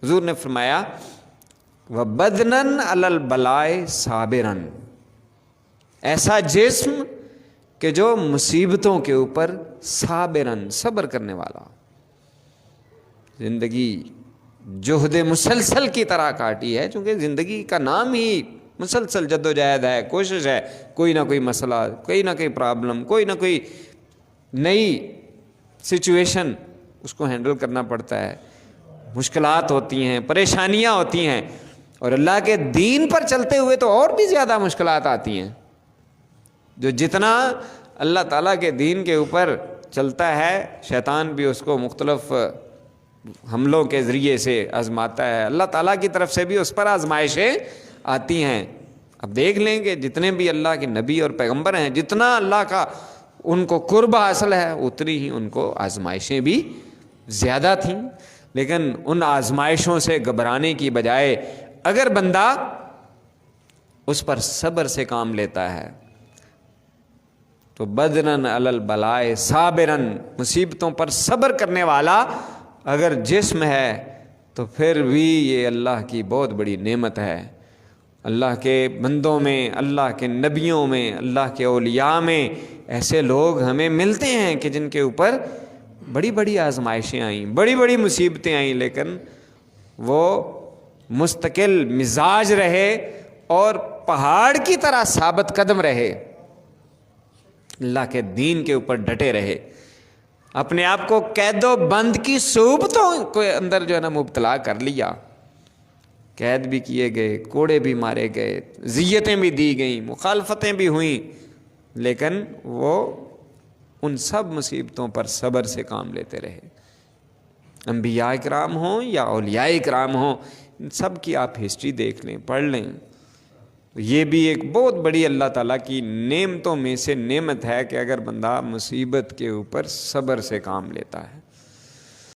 حضور نے فرمایا وَبَدْنًا عَلَى الْبَلَائِ صَابِرًا، ایسا جسم کہ جو مصیبتوں کے اوپر صابرًا، صبر کرنے والا، زندگی جہد مسلسل کی طرح کاٹی ہے، چونکہ زندگی کا نام ہی مسلسل جد و جہد ہے، کوشش ہے، کوئی نہ کوئی مسئلہ، کوئی نہ کوئی پرابلم، کوئی نہ کوئی نئی سچویشن اس کو ہینڈل کرنا پڑتا ہے، مشکلات ہوتی ہیں، پریشانیاں ہوتی ہیں، اور اللہ کے دین پر چلتے ہوئے تو اور بھی زیادہ مشکلات آتی ہیں۔ جو جتنا اللہ تعالیٰ کے دین کے اوپر چلتا ہے، شیطان بھی اس کو مختلف حملوں کے ذریعے سے آزماتا ہے، اللہ تعالیٰ کی طرف سے بھی اس پر آزمائشیں آتی ہیں۔ اب دیکھ لیں کہ جتنے بھی اللہ کے نبی اور پیغمبر ہیں، جتنا اللہ کا ان کو قرب حاصل ہے، اتنی ہی ان کو آزمائشیں بھی زیادہ تھیں، لیکن ان آزمائشوں سے گھبرانے کی بجائے اگر بندہ اس پر صبر سے کام لیتا ہے تو بدنًا علی البلائے صابرًا، مصیبتوں پر صبر کرنے والا اگر جسم ہے تو پھر بھی یہ اللہ کی بہت بڑی نعمت ہے۔ اللہ کے بندوں میں، اللہ کے نبیوں میں، اللہ کے اولیاء میں ایسے لوگ ہمیں ملتے ہیں کہ جن کے اوپر بڑی بڑی آزمائشیں آئیں، بڑی بڑی مصیبتیں آئیں، لیکن وہ مستقل مزاج رہے اور پہاڑ کی طرح ثابت قدم رہے، اللہ کے دین کے اوپر ڈٹے رہے، اپنے آپ کو قید و بند کی صعوبتوں کے اندر جو ہے نا مبتلا کر لیا، قید بھی کیے گئے، کوڑے بھی مارے گئے، ذیتیں بھی دی گئیں، مخالفتیں بھی ہوئیں، لیکن وہ ان سب مصیبتوں پر صبر سے کام لیتے رہے۔ انبیاء کرام ہوں یا اولیاء کرام ہوں، ان سب کی آپ ہسٹری دیکھ لیں، پڑھ لیں۔ یہ بھی ایک بہت بڑی اللہ تعالیٰ کی نعمتوں میں سے نعمت ہے کہ اگر بندہ مصیبت کے اوپر صبر سے کام لیتا ہے۔